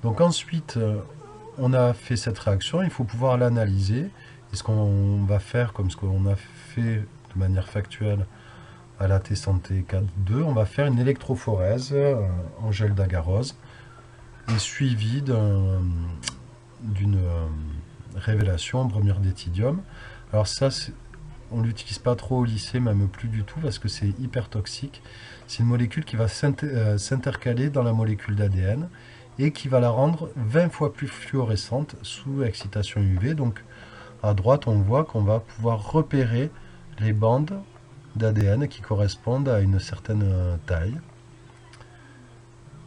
Donc ensuite, on a fait cette réaction, il faut pouvoir l'analyser. Et ce qu'on va faire, comme ce qu'on a fait de manière factuelle à la T-Santé 4.2, on va faire une électrophorèse en gel d'agarose et suivie d'une révélation en bromure d'éthidium. Alors ça, on ne l'utilise pas trop au lycée, même plus du tout, parce que c'est hyper toxique. C'est une molécule qui va s'intercaler dans la molécule d'ADN et qui va la rendre 20 fois plus fluorescente sous excitation UV. Donc à droite, on voit qu'on va pouvoir repérer les bandes d'ADN qui correspondent à une certaine taille.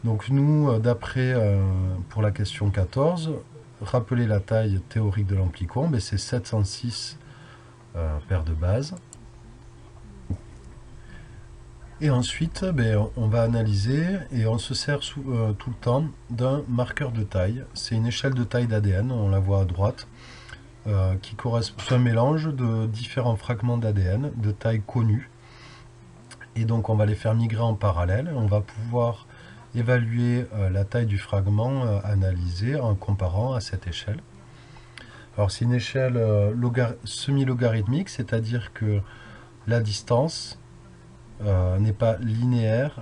Donc nous, d'après, pour la question 14, rappeler la taille théorique de l'amplicombe, et c'est 706 paires de bases. Et ensuite, on va analyser et on se sert tout le temps d'un marqueur de taille. C'est une échelle de taille d'ADN, on la voit à droite, qui correspond à un mélange de différents fragments d'ADN de taille connue. Et donc on va les faire migrer en parallèle. On va pouvoir évaluer la taille du fragment analysé en comparant à cette échelle. Alors c'est une échelle semi-logarithmique, c'est-à-dire que la distance n'est pas linéaire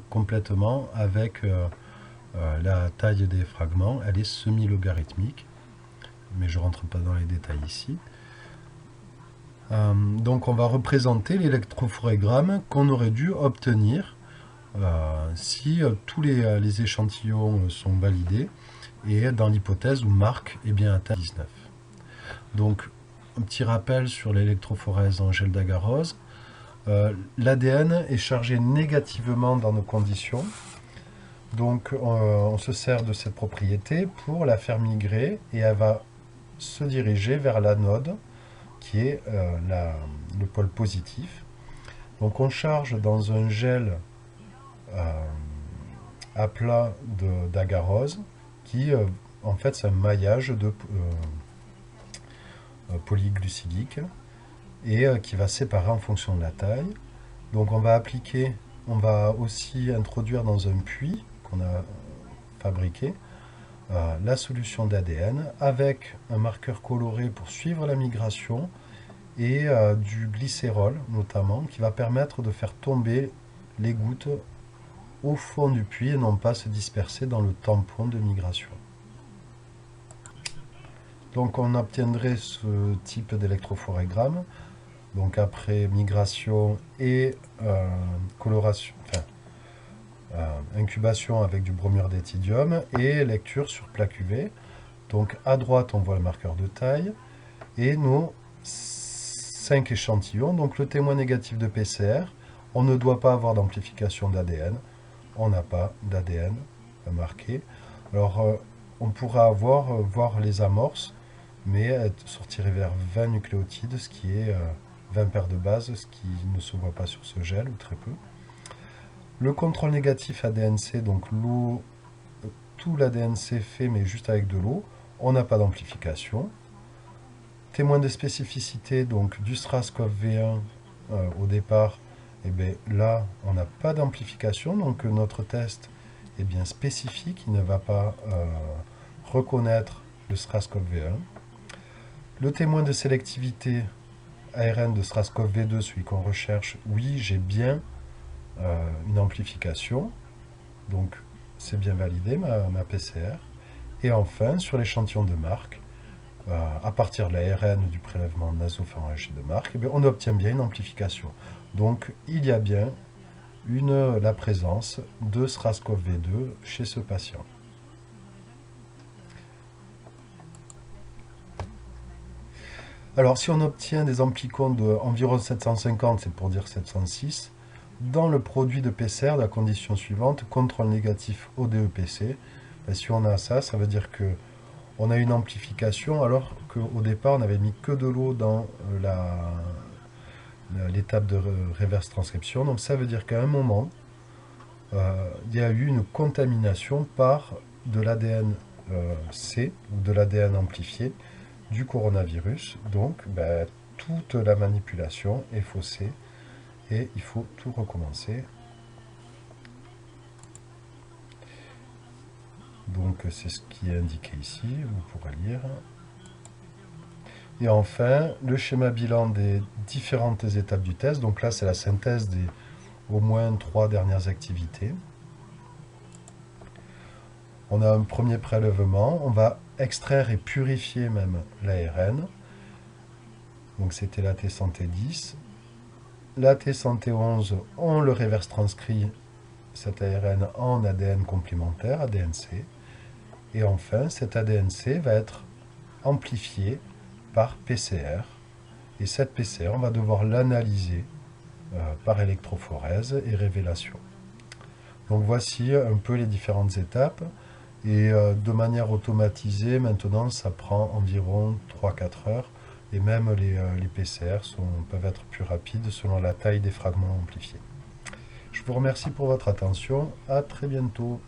complètement avec la taille des fragments, elle est semi-logarithmique, mais je ne rentre pas dans les détails ici. Donc on va représenter l'électrophorégramme qu'on aurait dû obtenir si tous les échantillons sont validés et dans l'hypothèse où Marc est bien atteint 19. Donc un petit rappel sur l'électrophorèse en gel d'agarose. L'ADN est chargé négativement dans nos conditions. Donc on se sert de cette propriété pour la faire migrer et elle va se diriger vers l'anode qui est le pôle positif. Donc on charge dans un gel à plat d'agarose qui en fait c'est un maillage de polyglucidique et qui va séparer en fonction de la taille. Donc on va aussi introduire dans un puits qu'on a fabriqué la solution d'ADN avec un marqueur coloré pour suivre la migration et du glycérol notamment qui va permettre de faire tomber les gouttes au fond du puits et non pas se disperser dans le tampon de migration. Donc on obtiendrait ce type d'électrophorégramme. Donc après migration et coloration, incubation avec du bromure d'éthidium et lecture sur plaque UV. Donc à droite on voit le marqueur de taille et nos 5 échantillons. Donc le témoin négatif de PCR, on ne doit pas avoir d'amplification d'ADN. On n'a pas d'ADN marqué. Alors on pourra voir les amorces, mais elles sortiraient vers 20 nucléotides, ce qui est 20 paires de bases, ce qui ne se voit pas sur ce gel, ou très peu. Le contrôle négatif ADN-C, donc l'eau, tout l'ADN-C fait, mais juste avec de l'eau, on n'a pas d'amplification. Témoin de spécificité, donc du SRAS-CoV-V1 au départ, et bien là, on n'a pas d'amplification, donc notre test est bien spécifique, il ne va pas reconnaître le SRAS-CoV-V1. Le témoin de sélectivité ARN de SRAS-CoV-V2, celui qu'on recherche, oui, j'ai bien une amplification, donc c'est bien validé ma PCR. Et enfin, sur l'échantillon de Marc, à partir de l'ARN du prélèvement nasopharyngé de Marc, eh bien, on obtient bien une amplification. Donc il y a bien la présence de SRAS-CoV-V2 chez ce patient. Alors si on obtient des amplicons d'environ 750, c'est pour dire 706, dans le produit de PCR, la condition suivante, contrôle négatif ODE-PC, ben, si on a ça, ça veut dire que on a une amplification alors qu'au départ on n'avait mis que de l'eau dans l'étape de reverse transcription. Donc ça veut dire qu'à un moment, il y a eu une contamination par de l'ADN C ou de l'ADN amplifié du coronavirus. Donc toute la manipulation est faussée et il faut tout recommencer. Donc c'est ce qui est indiqué ici, vous pourrez lire. Et enfin, le schéma bilan des différentes étapes du test. Donc là, c'est la synthèse des au moins 3 dernières activités. On a un premier prélèvement. On va extraire et purifier même l'ARN. Donc c'était la T santé 10. La T santé 11, on le reverse transcrit cet ARN en ADN complémentaire, ADN-C. Et enfin, cet ADN-C va être amplifié par PCR. Et cette PCR, on va devoir l'analyser par électrophorèse et révélation. Donc voici un peu les différentes étapes. Et de manière automatisée, maintenant, ça prend environ 3-4 heures. Et même les PCR peuvent être plus rapides selon la taille des fragments amplifiés. Je vous remercie pour votre attention. À très bientôt.